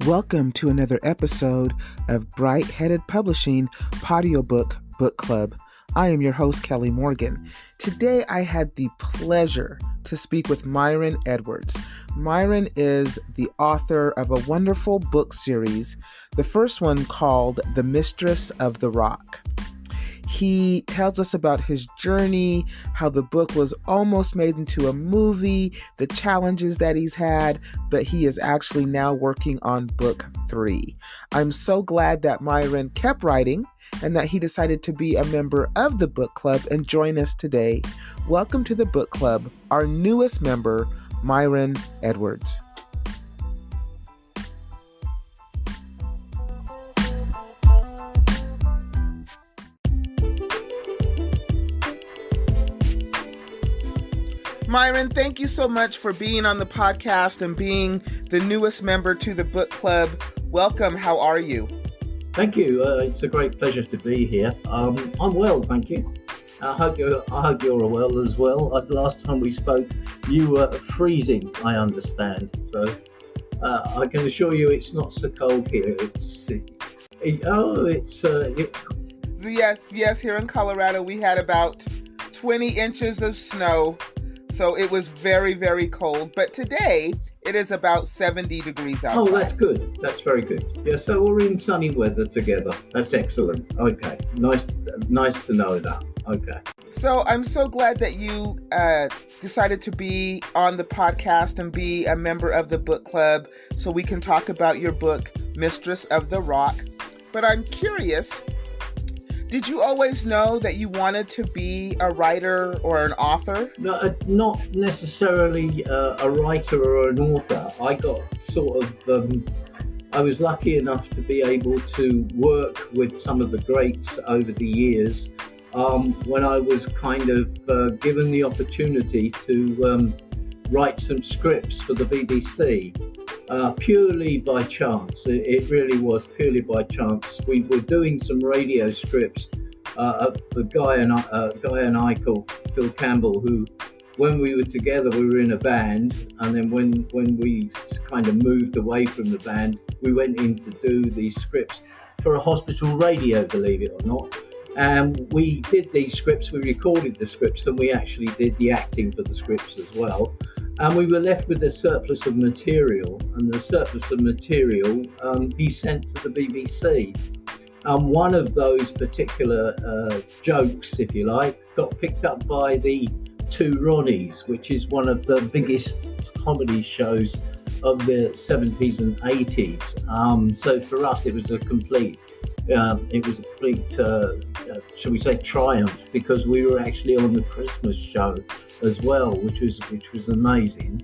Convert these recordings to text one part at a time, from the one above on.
Welcome to another episode of Bright Headed Publishing Audiobook Book Club. I am your host, Kelly Morgan. Today I had the pleasure to speak with Myron Edwards. Myron is the author of a wonderful book series, the first one called The Mistress of the Rock. He tells us about his journey, how the book was almost made into a movie, the challenges that he's had, but he is actually now working on book 3. I'm so glad that Myron kept writing and that he decided to be a member of the book club and join us today. Welcome to the book club, our newest member, Myron Edwards. Myron, thank you so much for being on the podcast and being the newest member to the book club. Welcome. How are you? Thank you. It's a great pleasure to be here. I'm well, thank you. I hope you're well as well. Last time we spoke, you were freezing, I understand. So I can assure you, it's not so cold here. Yes. Here in Colorado, we had about 20 inches of snow. So it was very, very cold. But today, it is about 70 degrees outside. Oh, that's good. That's very good. Yeah, so we're in sunny weather together. That's excellent. Okay. Nice to know that. Okay. So I'm so glad that you decided to be on the podcast and be a member of the book club so we can talk about your book, Mistress of the Rock. But I'm curious, did you always know that you wanted to be a writer or an author? No, not necessarily a writer or an author. I got I was lucky enough to be able to work with some of the greats over the years when I was kind of given the opportunity to write some scripts for the BBC. Purely by chance. It really was purely by chance. We were doing some radio scripts. A guy and I called Phil Campbell, who, when we were together, we were in a band, and then when we kind of moved away from the band, we went in to do these scripts for a hospital radio, believe it or not. And we did these scripts, we recorded the scripts, and we actually did the acting for the scripts as well. And we were left with a surplus of material, and the surplus of material he sent to the BBC. One of those particular jokes, if you like, got picked up by the Two Ronnies, which is one of the biggest comedy shows of the 70s and 80s. So for us, it was a complete, shall we say, triumph, because we were actually on the Christmas show as well, which was amazing.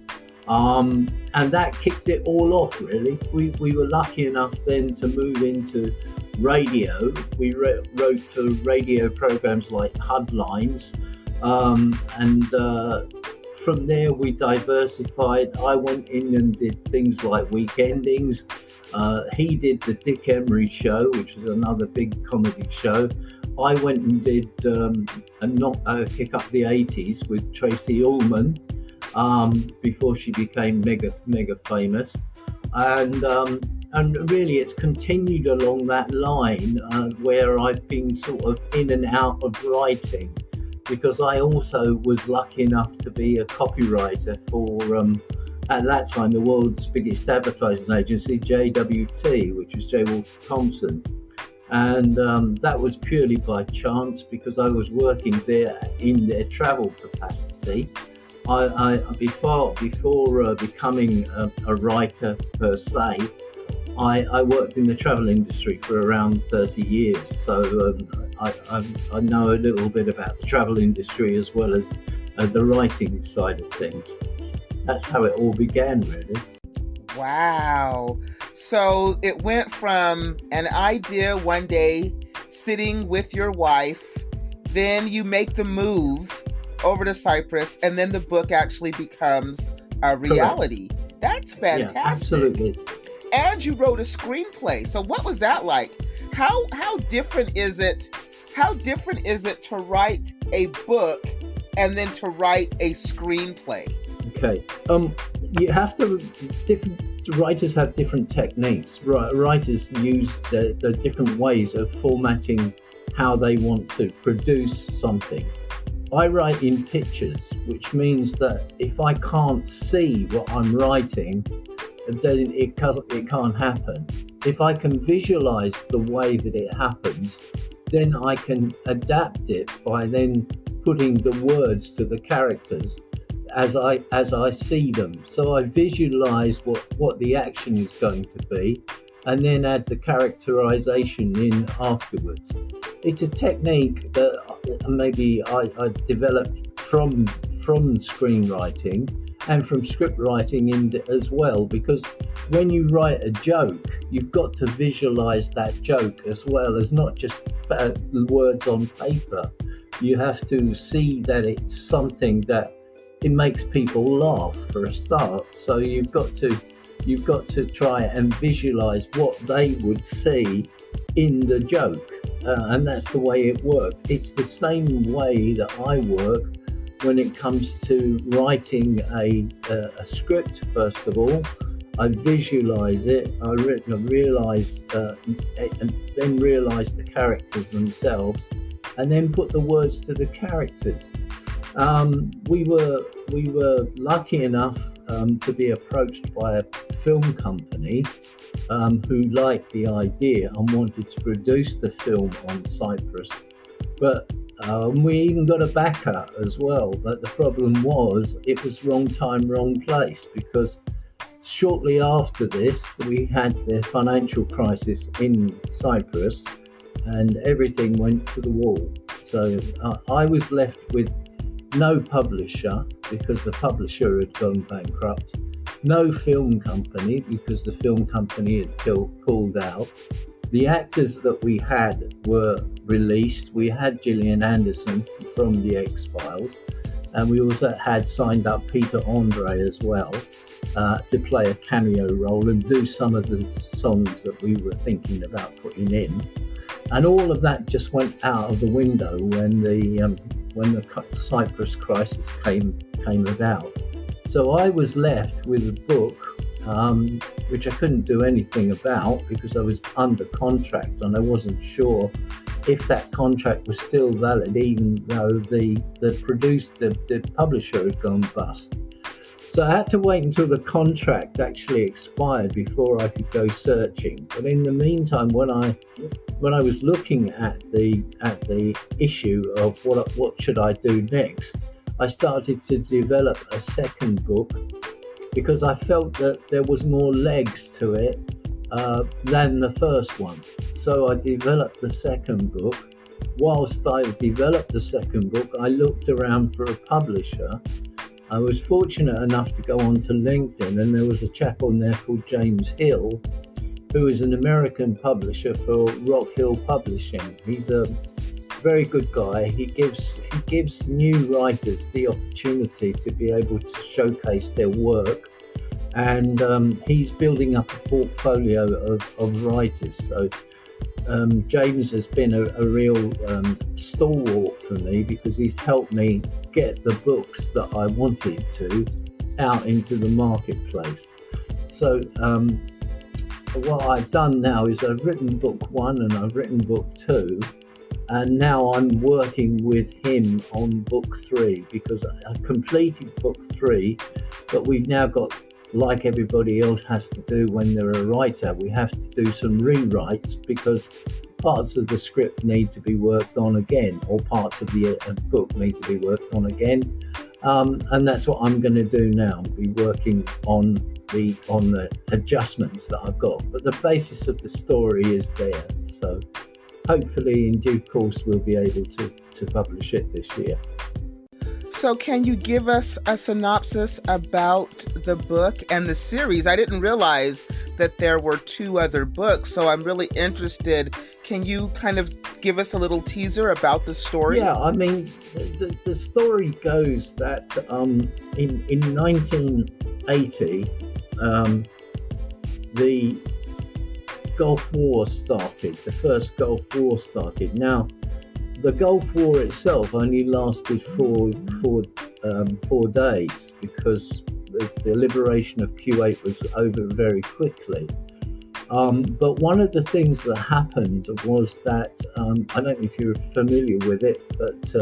And that kicked it all off, really. We were lucky enough then to move into radio. We wrote for radio programs like Huddlines, and from there we diversified. I went in and did things like Weekendings. He did the Dick Emery Show, which was another big comedy show. I went and did Kick Up the 80s with Tracy Ullman before she became mega famous, and really it's continued along that line where I've been sort of in and out of writing, because I also was lucky enough to be a copywriter for at that time the world's biggest advertising agency, JWT, which was J. Walter Thompson. And that was purely by chance, because I was working there in their travel capacity. Before becoming a writer per se, I worked in the travel industry for around 30 years. So I know a little bit about the travel industry as well as the writing side of things. That's how it all began, really. Wow. So it went from an idea one day sitting with your wife, then you make the move over to Cyprus, and then the book actually becomes a reality. Correct. That's fantastic. Yeah, absolutely. And you wrote a screenplay. So what was that like? How different is it? How different is it to write a book and then to write a screenplay? Okay. You have to writers have different techniques. Writers use the different ways of formatting how they want to produce something. I write in pictures, which means that if I can't see what I'm writing, then it can't happen. If I can visualize the way that it happens, then I can adapt it by then putting the words to the characters as I see them. So I visualize what the action is going to be, and then add the characterization in afterwards. It's a technique that maybe I developed from screenwriting and from script writing as well, because when you write a joke, you've got to visualize that joke as well as not just words on paper. You have to see that it's something that it makes people laugh for a start. So you've got to try and visualize what they would see in the joke, and that's the way it works. It's the same way that I work when it comes to writing a script. First of all, I visualize it, I realize and then realize the characters themselves, and then put the words to the characters. We were lucky enough to be approached by a film company who liked the idea and wanted to produce the film on Cyprus. But we even got a backer as well. But the problem was it was wrong time, wrong place, because shortly after this, we had the financial crisis in Cyprus and everything went to the wall. So I was left with no publisher because the publisher had gone bankrupt, no film company because the film company had pulled out. The actors that we had were released. We had Gillian Anderson from the X-Files, and we also had signed up Peter Andre as well to play a cameo role and do some of the songs that we were thinking about putting in. And all of that just went out of the window when the Cyprus crisis came about. So I was left with a book which I couldn't do anything about because I was under contract and I wasn't sure if that contract was still valid, even though the publisher had gone bust. So I had to wait until the contract actually expired before I could go searching. But in the meantime, when I was looking at the issue of what should I do next, I started to develop a second book because I felt that there was more legs to it than the first one. So I developed the second book. Whilst I developed the second book, I looked around for a publisher. I was fortunate enough to go onto LinkedIn, and there was a chap on there called James Hill, who is an American publisher for Rock Hill Publishing. He's a very good guy. He gives new writers the opportunity to be able to showcase their work, and he's building up a portfolio of writers. So James has been a real stalwart for me because he's helped me get the books that I wanted to out into the marketplace. So what I've done now is I've written book 1 and I've written book 2, and now I'm working with him on book 3 because I completed book 3, but we've now got, like everybody else has to do when they're a writer, we have to do some rewrites because parts of the script need to be worked on again, or parts of the book need to be worked on again, and that's what I'm going to do now. Be working on the adjustments that I've got, but the basis of the story is there. So hopefully, in due course, we'll be able to publish it this year. So can you give us a synopsis about the book and the series? I didn't realize that there were 2 other books, so I'm really interested. Can you kind of give us a little teaser about the story? Yeah, I mean, the story goes that in 1980, the Gulf War started, the first Gulf War started. Now, the Gulf War itself only lasted for 4 days because the liberation of Kuwait was over very quickly. But one of the things that happened was that, I don't know if you're familiar with it, but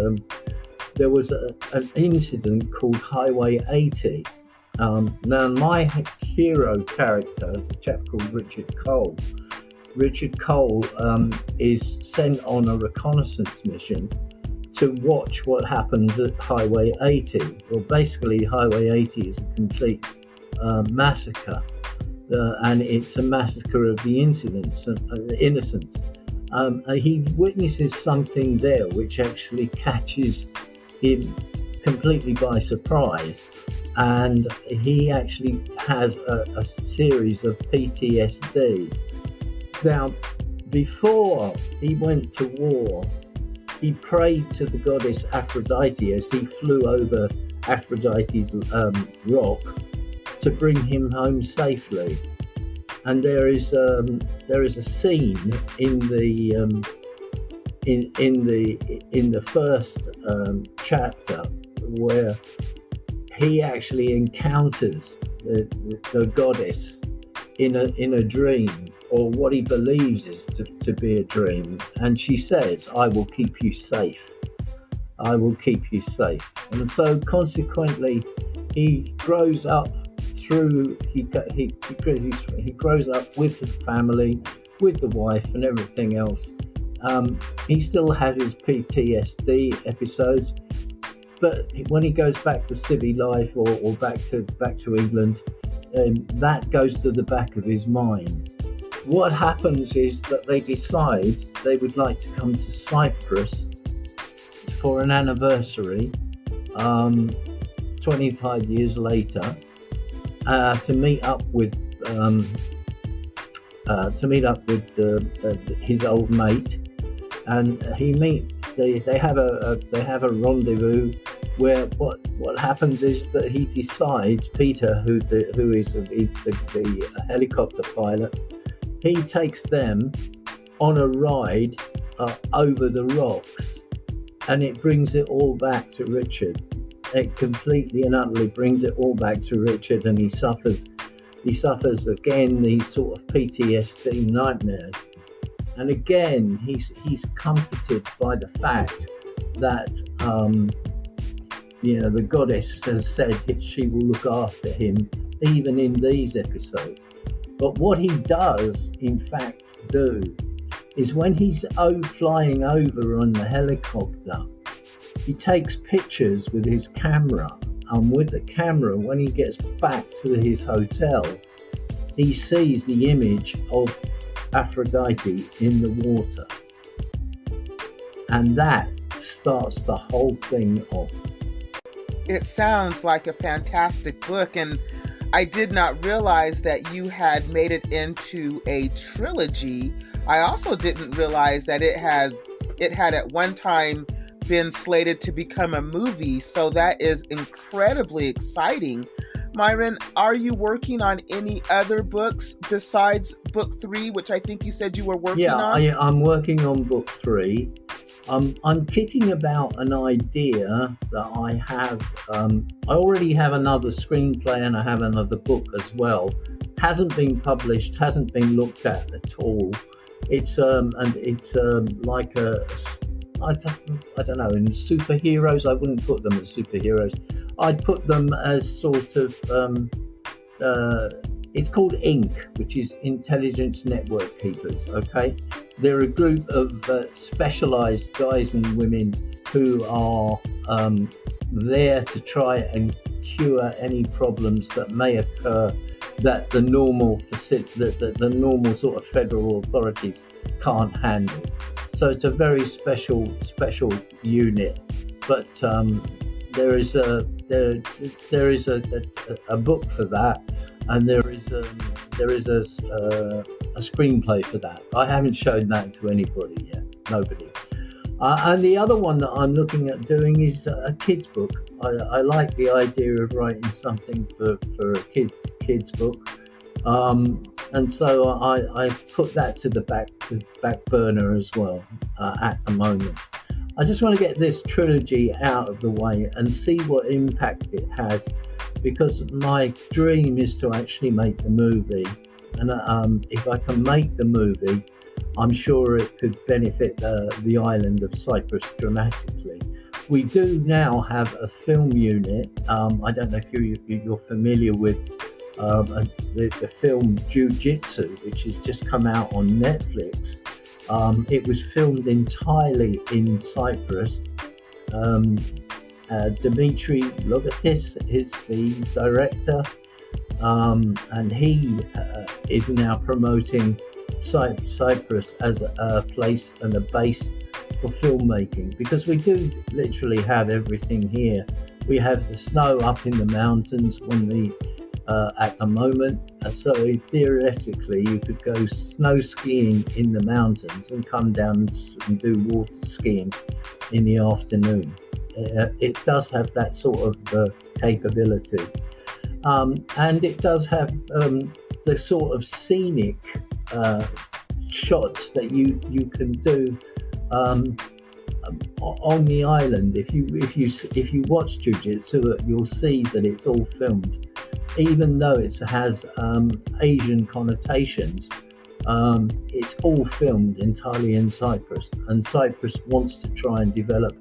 there was an incident called Highway 80. Now, my hero character is a chap called Richard Cole. Richard Cole is sent on a reconnaissance mission to watch what happens at Highway 80. Well, basically, Highway 80 is a complete massacre. And it's a massacre of the innocents. He witnesses something there which actually catches him completely by surprise, and he actually has a series of PTSD. Now, before he went to war, he prayed to the goddess Aphrodite as he flew over Aphrodite's rock to bring him home safely. And there is a scene in the first chapter where he actually encounters the goddess in a dream, or what he believes is to be a dream, and she says, "I will keep you safe. I will keep you safe." And so consequently, he grows up he grows up with the family, with the wife and everything else. He still has his PTSD episodes, but when he goes back to civil life or back to England, that goes to the back of his mind. What happens is that they decide they would like to come to Cyprus for an anniversary 25 years later, to meet up with his old mate, and they have a rendezvous where what happens is that he decides, Peter, who is the helicopter pilot, he takes them on a ride over the rocks, and it brings it all back to Richard. It completely and utterly brings it all back to Richard, and he suffers again these sort of PTSD nightmares. And again, he's comforted by the fact that the goddess has said that she will look after him even in these episodes. But what he does, in fact, do is when he's flying over on the helicopter, he takes pictures with his camera, and with the camera, when he gets back to his hotel, he sees the image of Aphrodite in the water. And that starts the whole thing off. It sounds like a fantastic book, and I did not realize that you had made it into a trilogy. I also didn't realize that it had at one time been slated to become a movie, so that is incredibly exciting. Myron, are you working on any other books besides book 3, which I think you said you were working on? Yeah, I'm working on book 3. I'm kicking about an idea that I have. I already have another screenplay and I have another book as well. Hasn't been published, hasn't been looked at all. It's like a, I don't know, in superheroes, I wouldn't put them as superheroes. I'd put them as sort of, it's called INC, which is Intelligence Network Keepers, okay? They're a group of specialized guys and women who are there to try and cure any problems that may occur that the normal sort of federal authorities can't handle. So it's a very special unit. But there is a book for that, and there is a screenplay for that. I haven't shown that to anybody yet, nobody. And the other one that I'm looking at doing is a kids book. I like the idea of writing something for a kids book, and so I put that to the back burner as well at the moment. I just want to get this trilogy out of the way and see what impact it has. because my dream is to actually make the movie. And if I can make the movie, I'm sure it could benefit the island of Cyprus dramatically. We do now have a film unit. I don't know if you're familiar with the film Jiu-Jitsu, which has just come out on Netflix. It was filmed entirely in Cyprus. Dimitri Logatis is the director, and he is now promoting Cyprus as a place and a base for filmmaking, because we do literally have everything here. We have the snow up in the mountains at the moment, so theoretically you could go snow skiing in the mountains and come down and do water skiing in the afternoon. It does have that sort of capability, and it does have the sort of scenic shots that you can do on the island. If you watch Jiu-Jitsu, you'll see that it's all filmed, even though it has Asian connotations. It's all filmed entirely in Cyprus, and Cyprus wants to try and develop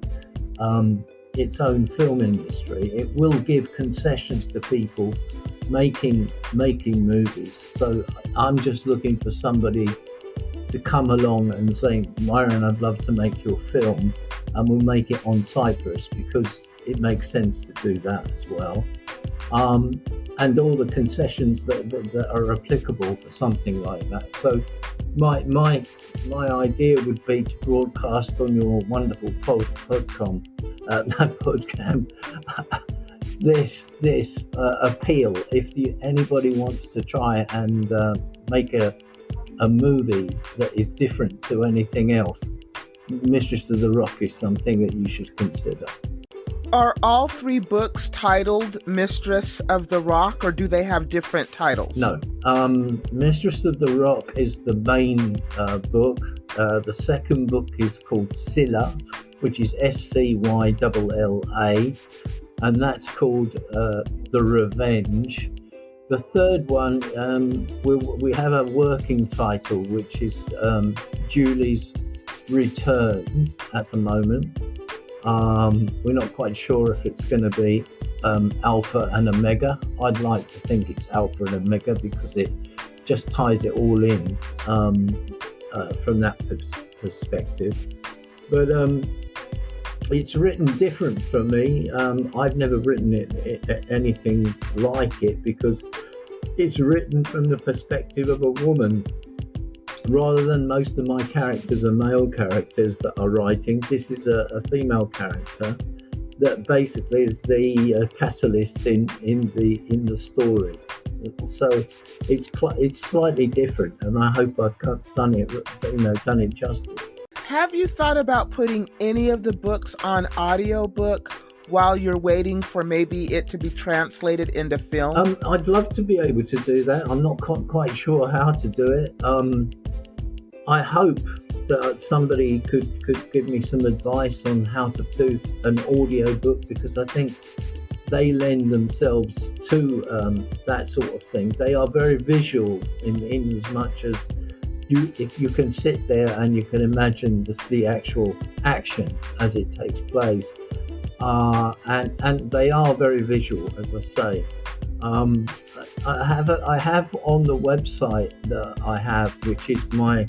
its own film industry. It will give concessions to people making movies. So I'm just looking for somebody to come along and say, Myron, I'd love to make your film, and we'll make it on Cyprus, because it makes sense to do that as well. And all the concessions that are applicable for something like that. So my idea would be to broadcast on your wonderful podcam this appeal. If anybody wants to try and make a movie that is different to anything else, Mistress of the Rock is something that you should consider. Are all three books titled Mistress of the Rock, or do they have different titles? No. Mistress of the Rock is the main book. The second book is called Scylla, which is Scylla, and that's called The Revenge. The third one, we have a working title, which is Julie's Return at the moment. We're not quite sure if it's going to be Alpha and Omega. I'd like to think it's Alpha and Omega, because it just ties it all in from that perspective. But it's written different for me. I've never written anything like it, because it's written from the perspective of a woman. Rather than most of my characters are male characters that are writing, this is a female character that basically is the catalyst in the story. So it's slightly different, and I hope I've done it justice. Have you thought about putting any of the books on audiobook while you're waiting for maybe it to be translated into film? I'd love to be able to do that. I'm not quite sure how to do it. I hope that somebody could give me some advice on how to do an audio book, because I think they lend themselves to that sort of thing. They are very visual in as much as if you can sit there and you can imagine the actual action as it takes place, and they are very visual, as I say. I have on the website that I have, which is my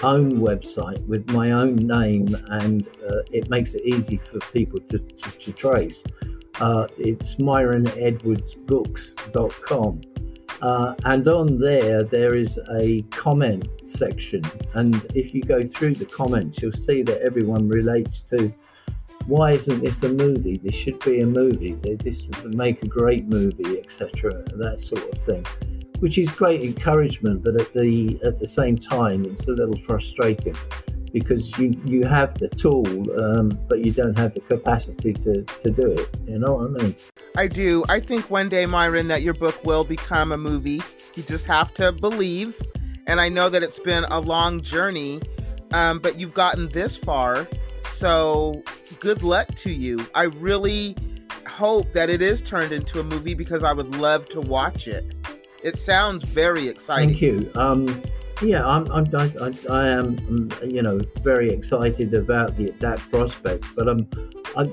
own website with my own name, and it makes it easy for people to trace. It's myronedwardsbooks.com, and on there is a comment section, and if you go through the comments, you'll see that everyone relates to, why isn't this a movie? This should be a movie. This would make a great movie, etc. That sort of thing, which is great encouragement. But at the same time, it's a little frustrating, because you have the tool, but you don't have the capacity to do it. You know what I mean? I do. I think one day, Myron, that your book will become a movie. You just have to believe. And I know that it's been a long journey, but you've gotten this far. So good luck to you. I really hope that it is turned into a movie because I would love to watch it. It sounds very exciting. Thank you. Yeah, I am, very excited about that prospect. But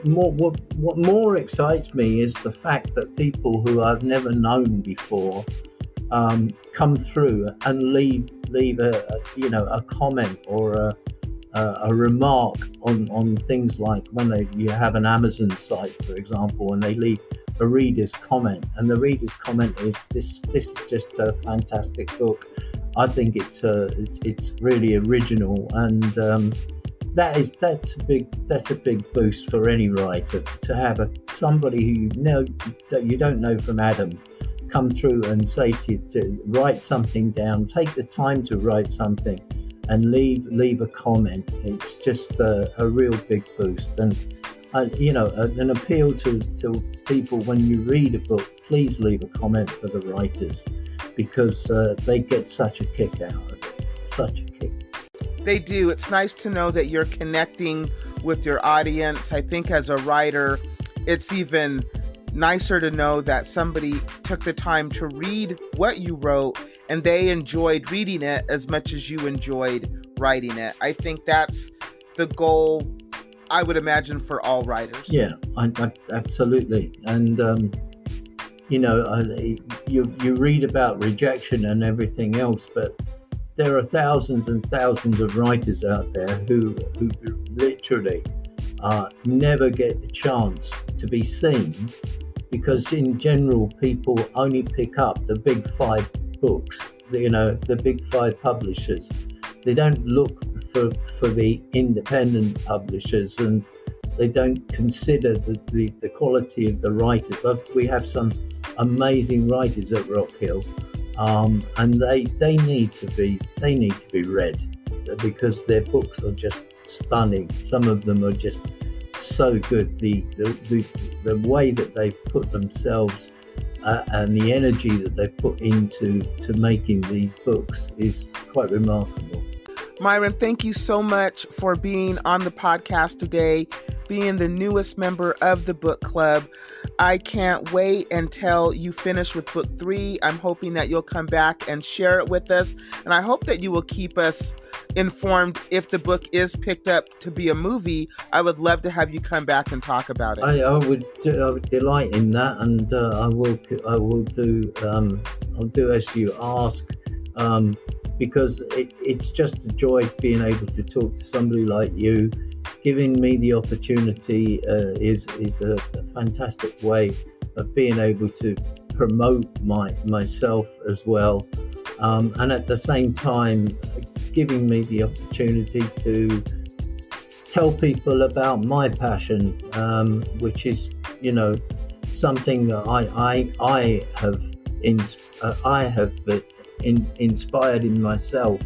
what more excites me is the fact that people who I've never known before come through and leave a comment or a remark on things like when you have an Amazon site, for example, and they leave a reader's comment, and the reader's comment is this is just a fantastic book. I think it's really original, and that's a big boost for any writer to have somebody that you don't know from Adam come through and say to you to write something down, take the time to write something, and leave a comment. It's just a real big boost, and an appeal to people when you read a book. Please leave a comment for the writers, because they get such a kick out of it. Such a kick. They do. It's nice to know that you're connecting with your audience. I think as a writer, it's even nicer to know that somebody took the time to read what you wrote and they enjoyed reading it as much as you enjoyed writing it. I think that's the goal, I would imagine, for all writers. Yeah, absolutely. And you read about rejection and everything else, but there are thousands and thousands of writers out there who literally never get the chance to be seen, because in general people only pick up the big five books, the big five publishers. They don't look for the independent publishers, and they don't consider the quality of the writers. We have some amazing writers at Rock Hill, and they need to be read, because their books are just stunning. Some of them are just so good. The way that they put themselves and the energy that they put into making these books is quite remarkable. Myron, thank you so much for being on the podcast today, being the newest member of the book club. I can't wait until you finish with book 3. I'm hoping that you'll come back and share it with us. And I hope that you will keep us informed if the book is picked up to be a movie. I would love to have you come back and talk about it. I would delight in that, and I'll do as you ask, because it's just a joy being able to talk to somebody like you. Giving me the opportunity is a fantastic way of being able to promote myself as well, and at the same time giving me the opportunity to tell people about my passion, which is something that I have inspired in myself,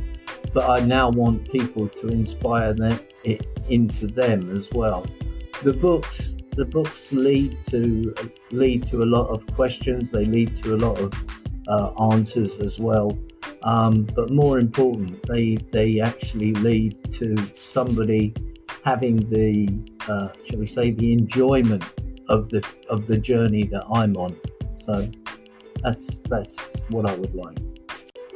but I now want people to inspire it into them as well. The books lead to a lot of questions. They lead to a lot of answers as well. But more important, they actually lead to somebody having the shall we say, the enjoyment of the journey that I'm on. So that's what I would like.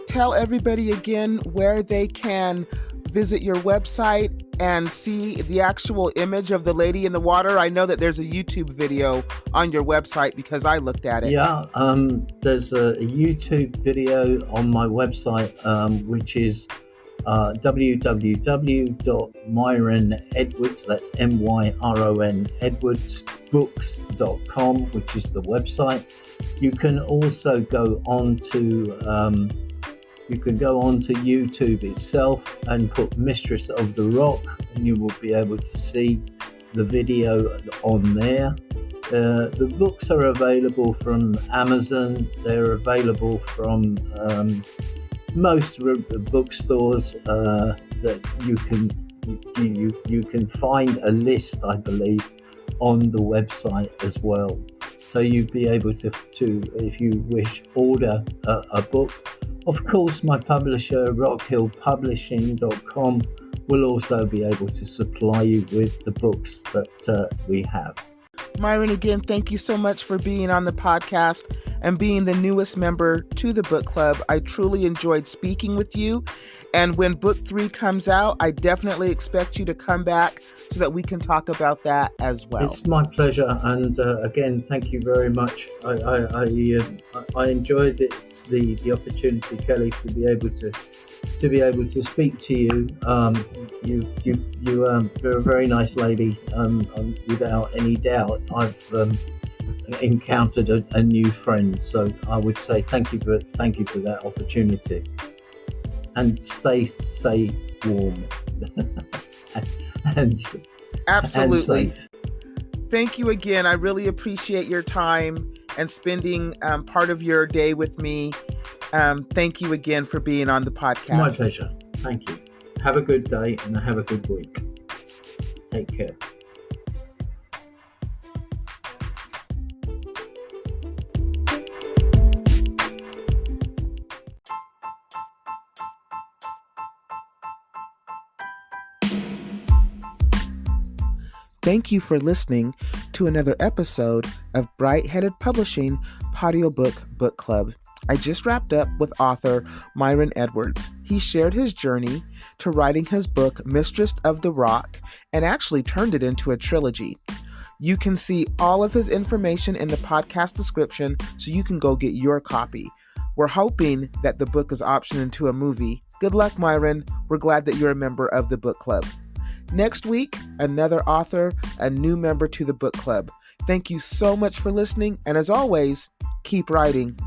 Tell everybody again where they can visit your website and see the actual image of the lady in the water. I know that there's a YouTube video on your website because I looked at it. Yeah, there's a YouTube video on my website, which is www.Myron Edwards, that's MYRON Edwards books.com, which is the website. You can also go on to YouTube itself and put Mistress of the Rock, and you will be able to see the video on there. The books are available from Amazon. They're available from most bookstores that you can find a list, I believe, on the website as well. So you'd be able to if you wish, order a book. Of course, my publisher, rockhillpublishing.com, will also be able to supply you with the books that we have. Myron, again, thank you so much for being on the podcast and being the newest member to the book club. I truly enjoyed speaking with you. And when book 3 comes out, I definitely expect you to come back so that we can talk about that as well. It's my pleasure. And again, thank you very much. I enjoyed the opportunity, Kelly, to be able to speak to you. You're a very nice lady. Without any doubt, I've encountered a new friend. So I would say thank you for that opportunity. And stay warm. and Absolutely. And safe. Thank you again. I really appreciate your time and spending part of your day with me. Thank you again for being on the podcast. My pleasure. Thank you. Have a good day and have a good week. Take care. Thank you for listening to another episode of Bright Headed Publishing Audiobook Book Club. I just wrapped up with author Myron Edwards. He shared his journey to writing his book, Mistress of the Rock, and actually turned it into a trilogy. You can see all of his information in the podcast description, so you can go get your copy. We're hoping that the book is optioned into a movie. Good luck, Myron. We're glad that you're a member of the book club. Next week, another author, a new member to the book club. Thank you so much for listening, and as always, keep writing.